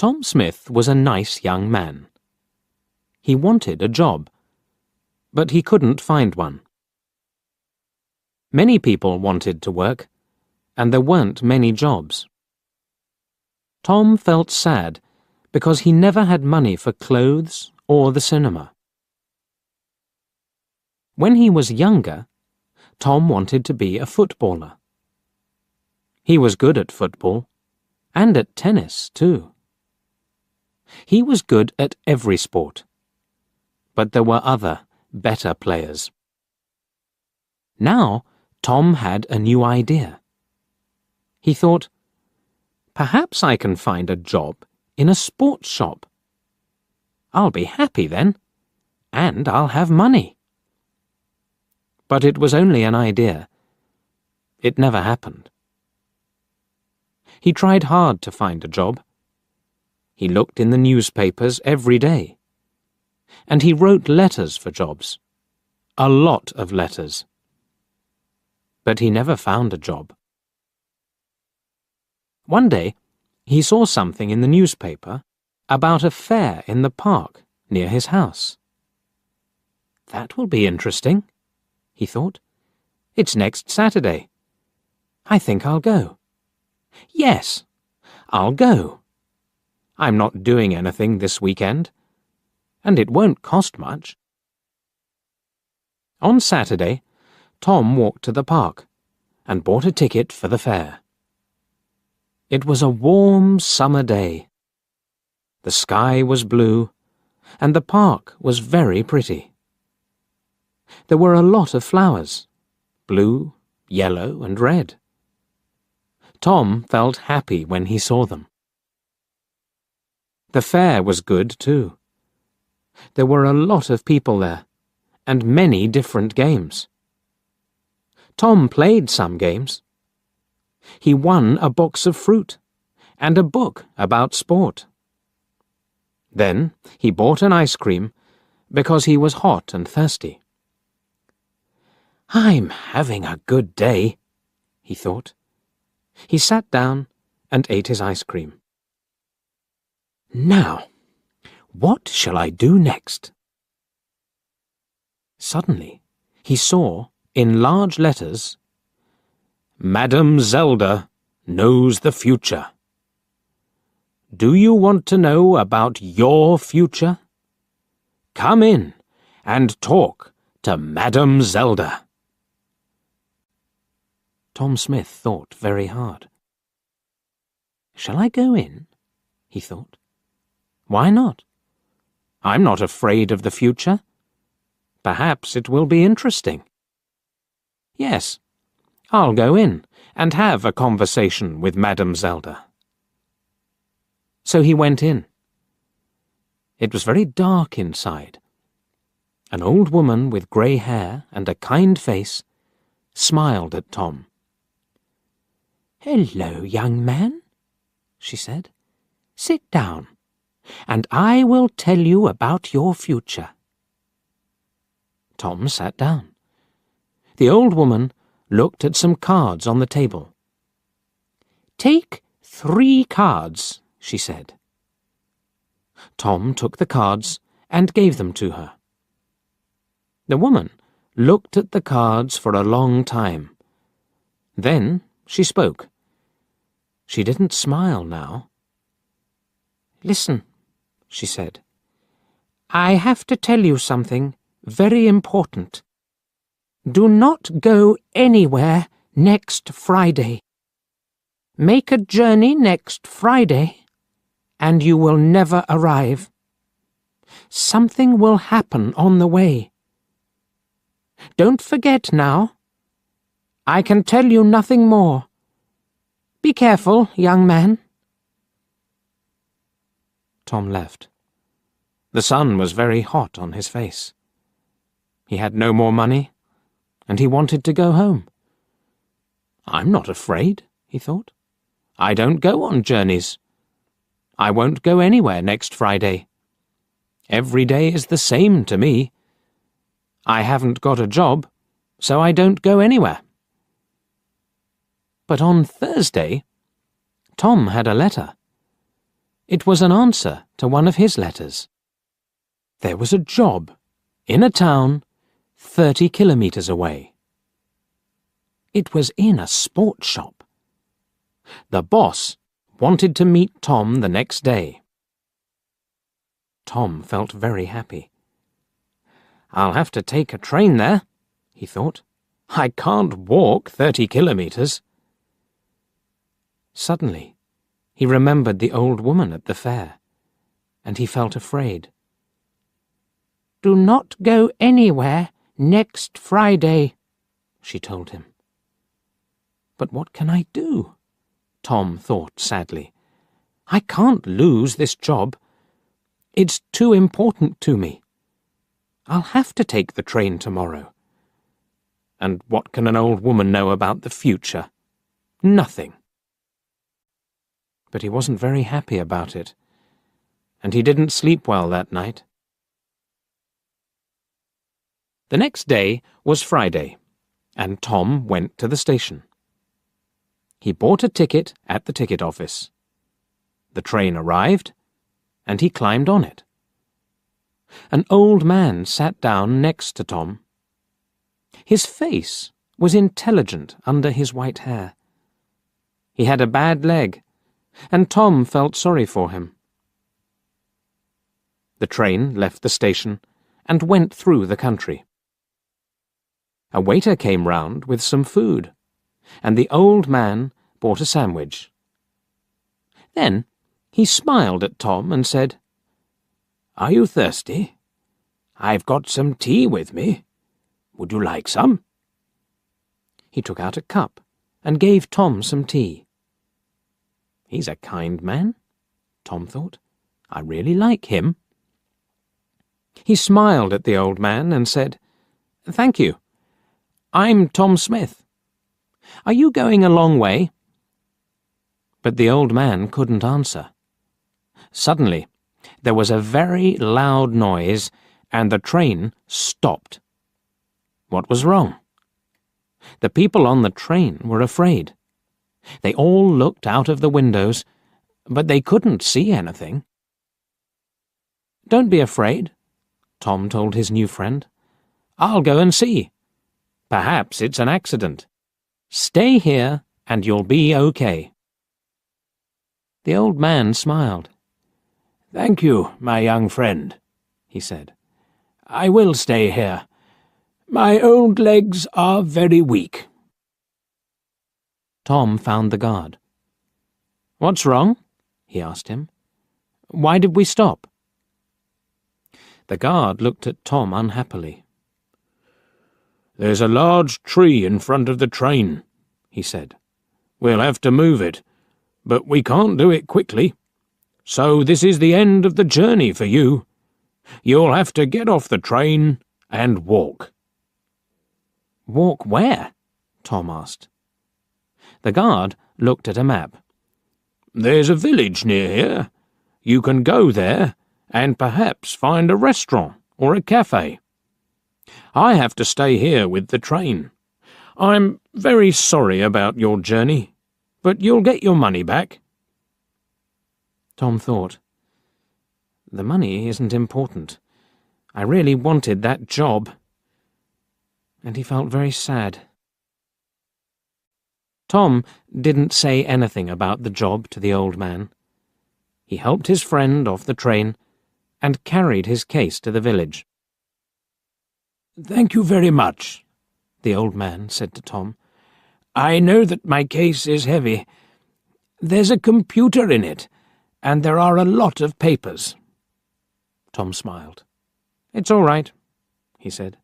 Tom Smith was a nice young man. He wanted a job, but he couldn't find one. Many people wanted to work, and there weren't many jobs. Tom felt sad because he never had money for clothes or the cinema. When he was younger, Tom wanted to be a footballer. He was good at football, and at tennis, too. He was good at every sport, but there were other, better players. Now, Tom had a new idea. He thought, perhaps I can find a job in a sports shop. I'll be happy then, and I'll have money. But it was only an idea. It never happened. He tried hard to find a job. He looked in the newspapers every day. And he wrote letters for jobs. A lot of letters. But he never found a job. One day, he saw something in the newspaper about a fair in the park near his house. That will be interesting, he thought. It's next Saturday. I think I'll go. Yes, I'll go. I'm not doing anything this weekend, and it won't cost much. On Saturday, Tom walked to the park and bought a ticket for the fair. It was a warm summer day. The sky was blue, and the park was very pretty. There were a lot of flowers, blue, yellow, and red. Tom felt happy when he saw them. The fair was good, too. There were a lot of people there, and many different games. Tom played some games. He won a box of fruit and a book about sport. Then he bought an ice cream because he was hot and thirsty. I'm having a good day, he thought. He sat down and ate his ice cream. Now, what shall I do next? Suddenly, he saw, in large letters, Madam Zelda knows the future. Do you want to know about your future? Come in and talk to Madam Zelda. Tom Smith thought very hard. Shall I go in? He thought. Why not? I'm not afraid of the future. Perhaps it will be interesting. Yes, I'll go in and have a conversation with Madam Zelda. So he went in. It was very dark inside. An old woman with grey hair and a kind face smiled at Tom. Hello, young man, she said. Sit down, and I will tell you about your future. Tom sat down. The old woman looked at some cards on the table. Take 3 cards, she said. Tom took the cards and gave them to her. The woman looked at the cards for a long time. Then she spoke. She didn't smile now. Listen, she said. I have to tell you something very important. Do not go anywhere next Friday. Make a journey next Friday, and you will never arrive. Something will happen on the way. Don't forget now. I can tell you nothing more. Be careful, young man. Tom left. The sun was very hot on his face. He had no more money, and he wanted to go home. I'm not afraid, he thought. I don't go on journeys. I won't go anywhere next Friday. Every day is the same to me. I haven't got a job, so I don't go anywhere. But on Thursday, Tom had a letter. It was an answer to one of his letters. There was a job in a town 30 kilometers away. It was in a sports shop. The boss wanted to meet Tom the next day. Tom felt very happy. I'll have to take a train there, he thought. I can't walk 30 kilometers. Suddenly, he remembered the old woman at the fair, and he felt afraid. "Do not go anywhere next Friday," she told him. "But what can I do?" Tom thought sadly. "I can't lose this job. It's too important to me. I'll have to take the train tomorrow. And what can an old woman know about the future? Nothing." But he wasn't very happy about it, and he didn't sleep well that night. The next day was Friday, and Tom went to the station. He bought a ticket at the ticket office. The train arrived, and he climbed on it. An old man sat down next to Tom. His face was intelligent under his white hair. He had a bad leg, and Tom felt sorry for him. The train left the station and went through the country. A waiter came round with some food, and the old man bought a sandwich. Then he smiled at Tom and said, "Are you thirsty? I've got some tea with me. Would you like some?" He took out a cup and gave Tom some tea. He's a kind man, Tom thought. I really like him. He smiled at the old man and said, "Thank you. I'm Tom Smith. Are you going a long way?" But the old man couldn't answer. Suddenly, there was a very loud noise, and the train stopped. What was wrong? The people on the train were afraid. They all looked out of the windows, but they couldn't see anything. "Don't be afraid," Tom told his new friend. "I'll go and see. Perhaps it's an accident. Stay here and you'll be okay." The old man smiled. "Thank you, my young friend," he said. "I will stay here. My old legs are very weak." Tom found the guard. "What's wrong?" he asked him. "Why did we stop?" The guard looked at Tom unhappily. "There's a large tree in front of the train," he said. "We'll have to move it, but we can't do it quickly. So this is the end of the journey for you. You'll have to get off the train and walk." "Walk where?" Tom asked. The guard looked at a map. "There's a village near here. You can go there and perhaps find a restaurant or a cafe. I have to stay here with the train. I'm very sorry about your journey, but you'll get your money back." Tom thought, "The money isn't important. I really wanted that job." And he felt very sad. Tom didn't say anything about the job to the old man. He helped his friend off the train and carried his case to the village. "Thank you very much," the old man said to Tom. "I know that my case is heavy. There's a computer in it, and there are a lot of papers." Tom smiled. "It's all right," he said.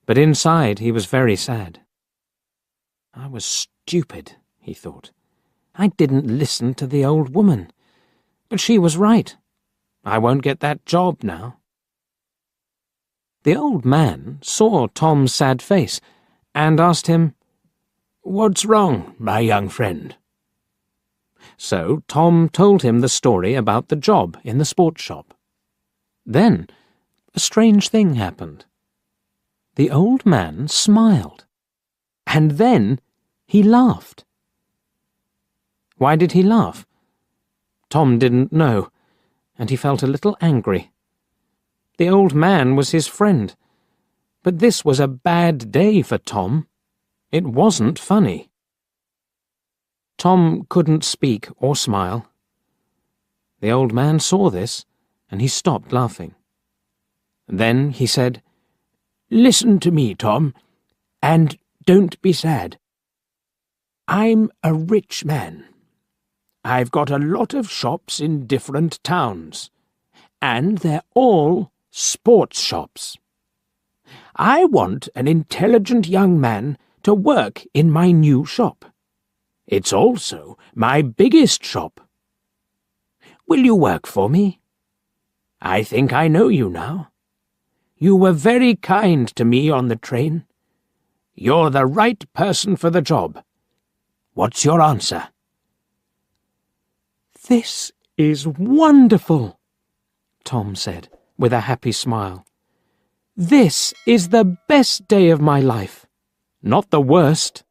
But inside he was very sad. I was stupid, he thought. I didn't listen to the old woman. But she was right. I won't get that job now. The old man saw Tom's sad face and asked him, "What's wrong, my young friend?" So Tom told him the story about the job in the sports shop. Then a strange thing happened. The old man smiled, and then he laughed. Why did he laugh? Tom didn't know, and he felt a little angry. The old man was his friend, but this was a bad day for Tom. It wasn't funny. Tom couldn't speak or smile. The old man saw this, and he stopped laughing. Then he said, "Listen to me, Tom, and don't be sad. I'm a rich man. I've got a lot of shops in different towns, and they're all sports shops. I want an intelligent young man to work in my new shop. It's also my biggest shop. Will you work for me? I think I know you now. You were very kind to me on the train. You're the right person for the job. What's your answer?" "This is wonderful," Tom said, with a happy smile. "This is the best day of my life. Not the worst."